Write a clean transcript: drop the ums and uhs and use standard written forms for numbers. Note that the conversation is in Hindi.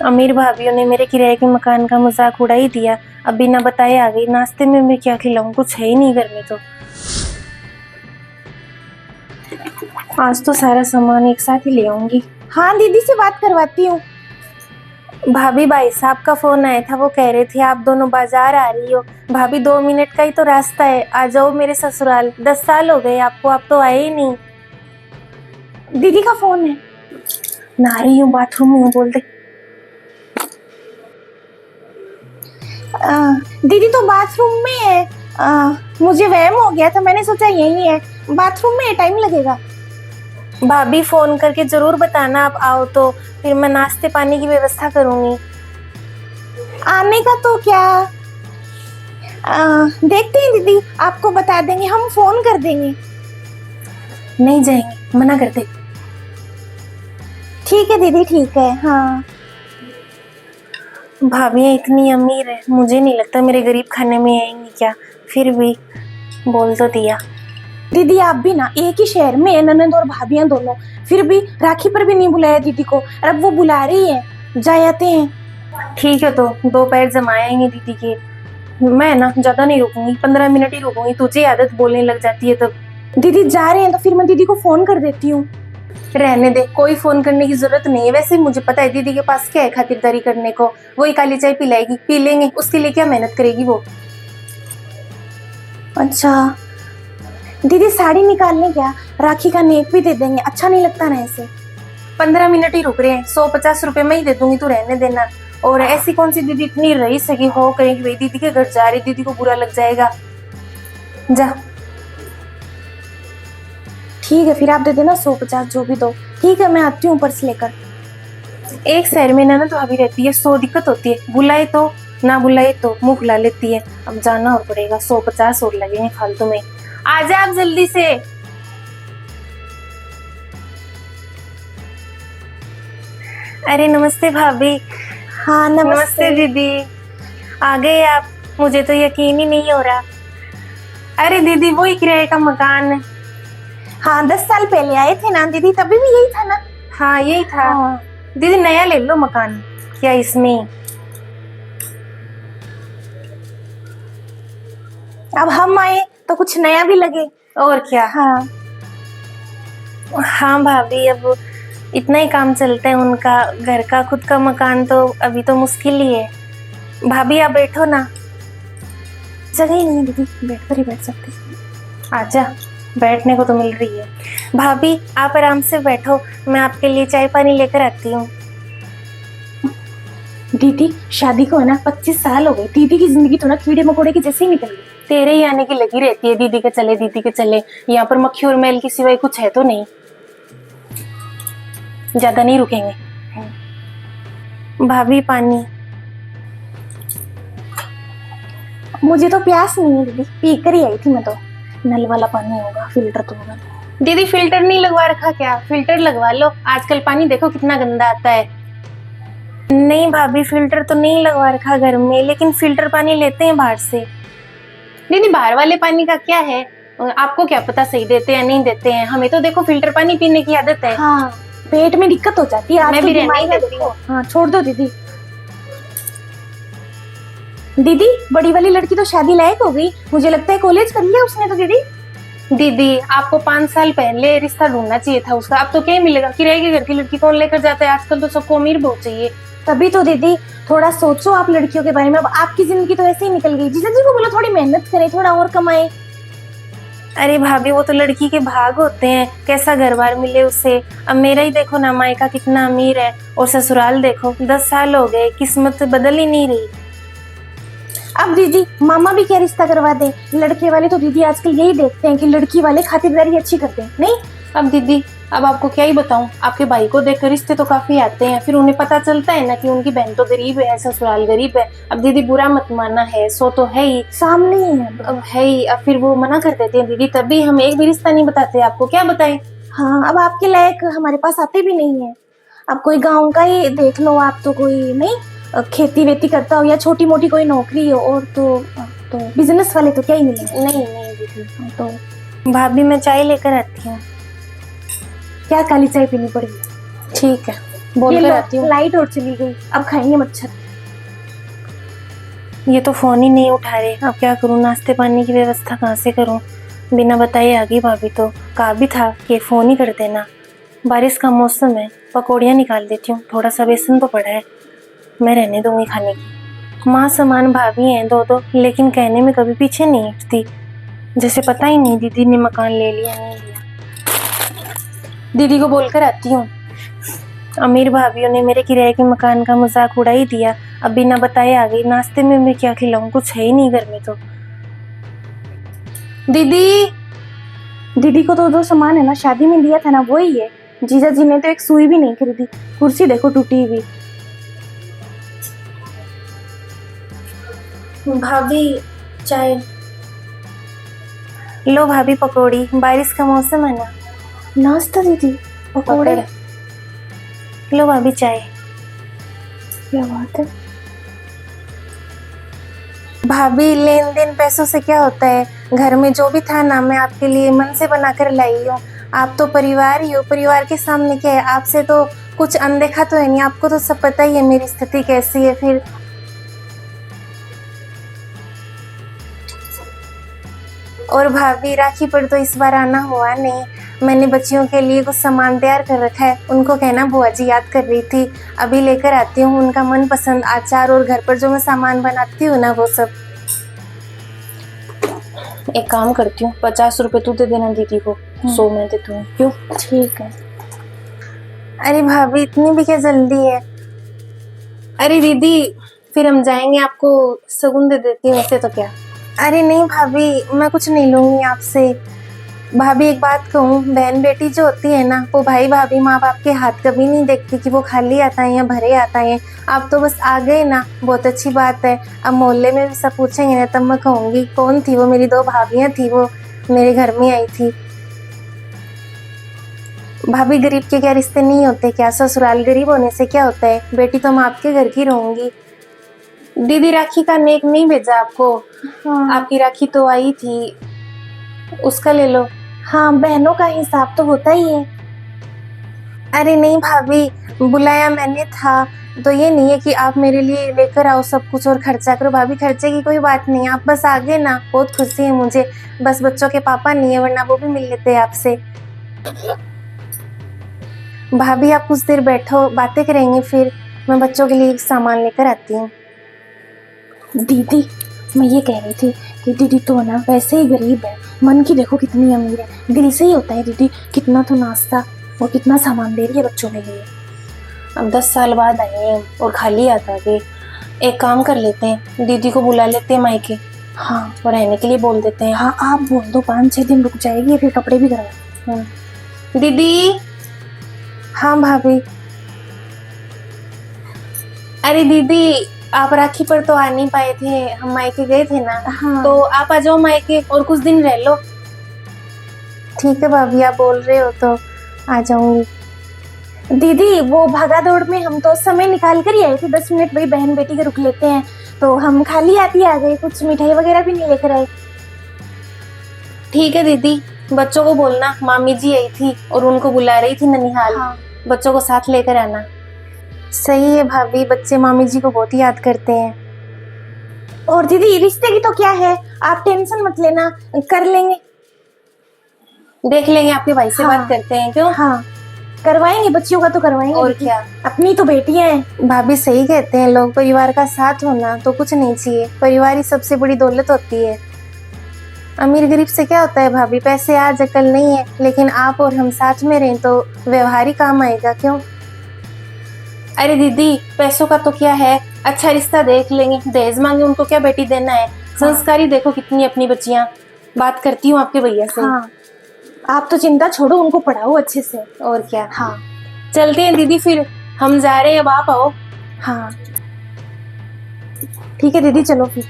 अमीर भाभीयों ने मेरे किराए के मकान का मजाक उड़ा ही दिया। अब बिना बताए आ गई। नाश्ते में मैं क्या खिलाऊं, कुछ है ही नहीं घर में। तो आज तो सारा सामान एक साथ ही ले आऊंगी। हाँ दीदी से बात करवाती हूँ। भाभी, भाई साहब का फोन आया था, वो कह रहे थे आप दोनों बाजार आ रही हो। भाभी 2 मिनट का ही तो रास्ता है, आ जाओ मेरे ससुराल। 10 साल हो गए आपको, आप तो आए ही नहीं। दीदी का फोन है। ना रही हूँ, बाथरूम में हूँ, बोल दे। दीदी तो बाथरूम में है। मुझे वहम हो गया था, मैंने सोचा यही है। बाथरूम में टाइम लगेगा। भाभी फोन करके जरूर बताना आप आओ तो, फिर मैं नाश्ते पानी की व्यवस्था करूंगी। आने का तो क्या, देखते हैं दीदी, आपको बता देंगे, हम फोन कर देंगे। नहीं जाएंगे, मना कर दे। ठीक है दीदी, ठीक है। हाँ भाभी इतनी अमीर है, मुझे नहीं लगता मेरे गरीब खाने में आएंगी क्या। फिर भी बोल तो दिया। दीदी आप भी ना एक ही शहर में है, ननद और भाभियां दोनों, फिर भी राखी पर भी नहीं बुलाया दीदी को। और अब वो बुला रही है, जा आते हैं। ठीक है, तो 2 पैर जमाएंगे दीदी के। मैं ना ज्यादा नहीं रुकूंगी, 15 मिनट ही रुकूंगी। तुझे आदत बोलने लग जाती है तब। दीदी जा रहे हैं तो फिर मैं दीदी को फोन कर देती हूँ। रहने दे, कोई फोन करने की जरूरत नहीं है। वैसे मुझे पता है दीदी के पास क्या है खातिरदारी करने को। वो ही काली चाय पिलाएगी, पी लेंगे। उसके लिए क्या मेहनत करेगी वो। अच्छा दीदी साड़ी निकालने क्या, राखी का नेक भी दे देंगे, अच्छा नहीं लगता ना ऐसे। 15 मिनट ही रुक रहे हैं, 150 रुपए मैं ही दे दूंगी, तू रहने देना। और ऐसी कौन सी दीदी इतनी रईस है कि हो करेंगी भाई दीदी के घर जा रही, दीदी को बुरा लग जाएगा। जा। ठीक है फिर आप दे देना 150 जो भी दो। ठीक है मैं आती हूँ पर्स लेकर। एक शहर में ना तो भाभी रहती है, 100 दिक्कत होती है। बुलाए तो ना बुलाए तो मुंह फुला लेती है। अब जाना और पड़ेगा, 150 और लगेंगे फालतू में। आजा आप जल्दी से। अरे नमस्ते भाभी। हाँ नमस्ते दीदी, आ गए आप। मुझे तो यकीन ही नहीं हो रहा। अरे दीदी वही किराए का मकान है। हाँ 10 साल पहले आए थे ना दीदी, तभी भी यही था ना। हाँ यही था। हाँ। दीदी नया ले लो मकान, क्या इसमें। अब हम आए तो कुछ नया भी लगे। और क्या। हाँ हाँ भाभी, अब इतना ही काम चलता है उनका। घर का खुद का मकान तो अभी तो मुश्किल ही है। भाभी आप बैठो ना। जगह ही नहीं है दीदी, बेड पर ही बैठ सकते। आजा, बैठने को तो मिल रही है। भाभी आप आराम से बैठो, मैं आपके लिए चाय पानी लेकर आती हूँ। दीदी शादी को है ना 25 साल हो गए, दीदी की जिंदगी तो ना कीड़े मकोड़े की जैसे ही निकल गई। तेरे ही आने की लगी रहती है, दीदी के चले दीदी के चले। यहाँ पर मक्खी और मैल के सिवाय कुछ है तो नहीं। ज्यादा नहीं रुकेंगे। भाभी पानी। मुझे तो प्यास नहीं है दीदी, पी कर ही आई थी मैं तो। नल वाला पानी होगा, फिल्टर तो होगा। दीदी फिल्टर नहीं लगवा रखा क्या? फिल्टर लगवा लो, आजकल पानी देखो कितना गंदा आता है। नहीं भाभी, फिल्टर तो नहीं लगवा रखा घर में, लेकिन फिल्टर पानी लेते हैं बाहर से। दीदी बाहर वाले पानी का क्या है, आपको क्या पता सही देते हैं नहीं देते हैं। हमें तो देखो फिल्टर पानी पीने की आदत है। हाँ पेट में दिक्कत हो जाती है, मैं भी रहने ही देती हूँ। हाँ छोड़ दो दीदी। दीदी बड़ी वाली लड़की तो शादी लायक हो गई, मुझे लगता है कॉलेज कर लिया उसने तो। दीदी आपको 5 साल पहले रिश्ता ढूंढना चाहिए था उसका। अब तो क्या ही मिलेगा, किराए के घर की लड़की कौन लेकर जाता है आजकल, तो सबको अमीर बहुत चाहिए। तभी तो दीदी थोड़ा सोचो आप लड़कियों के बारे में। अब आपकी जिंदगी तो ऐसे ही निकल गई, जीजा जी को बोलो थोड़ी मेहनत करे, थोड़ा और कमाए। अरे भाभी वो तो लड़की के भाग होते हैं, कैसा घर बार मिले उसे। अब मेरा ही देखो ना, मायका कितना अमीर है और ससुराल देखो 10 साल हो गए, किस्मत बदल ही नहीं रही। अब दीदी मामा भी क्या रिश्ता करवा दे, लड़के वाले तो दीदी आजकल यही देखते हैं कि लड़की वाले खातिरदारी अच्छी करते हैं। नहीं अब दीदी, अब आपको क्या ही बताऊं, आपके भाई को देखकर रिश्ते तो काफी आते हैं, फिर उन्हें पता चलता है ना कि उनकी बहन तो गरीब है, ससुराल गरीब है। अब दीदी बुरा मत मानना, है सो तो है ही, सामने ही है। अब है ही। अब फिर वो मना कर देते हैं दीदी, तभी हम एक भी रिश्ता नहीं बताते। आपको क्या बताएं। हाँ अब आपके लायक हमारे पास आते भी नहीं है। अब कोई गाँव का ही देख लो आप, तो कोई नहीं खेती वेती करता हो या छोटी मोटी कोई नौकरी हो, और तो बिजनेस वाले तो क्या ही मिलेंगे। नहीं नहीं दीदी। तो भाभी मैं चाय लेकर आती हूँ। क्या काली चाय पीनी पड़ेगी। ठीक है। बोल ये कर लो, आती हूँ। लाइट और चली गई, अब खाएंगे मच्छर। ये तो फोन ही नहीं उठा रहे, अब क्या करूँ? नाश्ते पानी की व्यवस्था कहाँ से करूँ? बिना बताए आ गई भाभी, तो कहा भी था कि फोन ही कर देना। बारिश का मौसम है, पकौड़ियाँ निकाल देती हूँ, थोड़ा सा बेसन तो पड़ा है, मैं रहने दूंगी खाने की। माँ समान भाभी हैं दो दो, लेकिन कहने में कभी पीछे नहीं हटती, जैसे पता ही नहीं दीदी ने मकान ले लिया नहीं लिया। दीदी को बोलकर आती हूँ। अमीर भाभीियों ने मेरे किराए के मकान का मजाक उड़ा ही दिया, अब बिना बताए आ गई। नाश्ते में मैं क्या खिलाऊं, कुछ है ही नहीं घर में तो। दीदी, दीदी को तो जो सामान है ना शादी में दिया था ना वही है। जीजा जी ने तो एक सुई भी नहीं खरीदी, कुर्सी देखो टूटी हुई। भाभी चाय लो। भाभी पकौड़ी, बारिश का मौसम है ना। नाश्ता दीदी, पकौड़े। लो भाभी चाय। क्या बात है भाभी, लेन देन पैसों से क्या होता है? घर में जो भी था ना, मैं आपके लिए मन से बना कर लाई हूँ। आप तो परिवार ही हो, परिवार के सामने क्या है? आपसे तो कुछ अनदेखा तो है नहीं, आपको तो सब पता ही है मेरी स्थिति कैसी है। फिर और भाभी, राखी पर तो इस बार आना हुआ नहीं। मैंने बच्चियों के लिए कुछ सामान तैयार कर रखा है, उनको कहना बुआ जी याद कर रही थी, अभी लेकर आती हूँ उनका मनपसंद अचार, और घर पर जो मैं सामान बनाती हूँ ना वो सब। एक काम करती हूँ, 50 रुपए तू दे देना दीदी को, 100 मैं देती हूँ। क्यों? ठीक है। अरे भाभी, इतनी भी क्या जल्दी है? अरे दीदी, फिर हम जाएंगे, आपको सगुन दे देती हूँ वैसे तो। क्या? अरे नहीं भाभी, मैं कुछ नहीं लूंगी आपसे। भाभी एक बात कहूँ, बहन बेटी जो होती है ना, वो भाई भाभी माँ बाप के हाथ कभी नहीं देखती कि वो खाली आता है या भरे आता है। आप तो बस आ गए ना, बहुत अच्छी बात है। अब मोहल्ले में भी सब पूछेंगे ना, तब मैं कहूँगी कौन थी वो, मेरी 2 भाभियाँ थी, वो मेरे घर में आई थी। भाभी, गरीब के क्या रिश्ते नहीं होते क्या? ससुराल गरीब होने से क्या होता है? बेटी तो मैं आपके घर की रहूंगी। दीदी, राखी का नेक नहीं भेजा आपको? हाँ। आपकी राखी तो आई थी, उसका ले लो। हाँ, बहनों का हिसाब तो होता ही है। अरे नहीं भाभी, बुलाया मैंने था, तो ये नहीं है कि आप मेरे लिए लेकर आओ सब कुछ और खर्चा करो। भाभी, खर्चे की कोई बात नहीं है, आप बस आ गए ना, बहुत खुशी है मुझे। बस बच्चों के पापा नहीं है, वरना वो भी मिल लेते हैं आपसे। भाभी, आप कुछ देर बैठो, बातें करेंगे, फिर मैं बच्चों के लिए सामान लेकर आती हूँ। दीदी, मैं ये कह रही थी कि दीदी तो ना वैसे ही गरीब है, मन की देखो कितनी अमीर है, दिल से ही होता है दीदी। कितना तो नाश्ता और कितना सामान दे रही है बच्चों के लिए। अब 10 साल बाद आए हैं और खाली आता कि एक काम कर लेते हैं, दीदी को बुला लेते हैं मायके। हाँ, और रहने के लिए बोल देते हैं। हाँ आप बोल दो, 5-6 दिन रुक जाएगी, फिर कपड़े भी करवा। दीदी। हाँ भाभी। अरे दीदी, आप राखी पर तो आ नहीं पाए थे, हम मायके गए थे ना। हाँ। तो आप आ जाओ मायके और कुछ दिन रह लो। ठीक है भाभी, आप बोल रहे हो तो आ जाऊंगी। दीदी, वो भागा दौड़ में हम तो समय निकाल कर ही आए थे, 10 मिनट भाई बहन बेटी के रुक लेते हैं, तो हम खाली आती आ गए, कुछ मिठाई वगैरह भी नहीं लेकर आए। ठीक है दीदी, बच्चों को बोलना मामी जी आई थी और उनको बुला रही थी ननिहाल। हाँ। बच्चों को साथ लेकर आना। सही है भाभी, बच्चे मामी जी को बहुत याद करते हैं। और दीदी, रिश्ते की तो क्या है, आप टेंशन मत लेना, कर लेंगे। देख लेंगे, आपके भाई से हाँ। बात करते हैं। क्यों? हाँ, करवाएंगे, बच्चियों का तो करवाएंगे। और दीदी, क्या, अपनी तो बेटियां हैं। भाभी सही कहते हैं लोग, परिवार का साथ होना तो कुछ नहीं चाहिए, परिवार ही सबसे बड़ी दौलत होती है। अमीर गरीब से क्या होता है भाभी, पैसे आज कल नहीं है, लेकिन आप और हम साथ में रहें तो व्यवहार ही काम आएगा। क्यों? अरे दीदी, पैसों का तो क्या है, अच्छा रिश्ता देख लेंगे, दहेज मांगे उनको क्या बेटी देना है। संस्कारी देखो कितनी अपनी बच्चियां। बात करती हूँ आपके भैया से। हाँ, आप तो चिंता छोड़ो, उनको पढ़ाओ अच्छे से। और क्या। हाँ। चलते हैं दीदी, फिर हम जा रहे हैं, अब आप आओ। हाँ ठीक है दीदी, चलो फिर।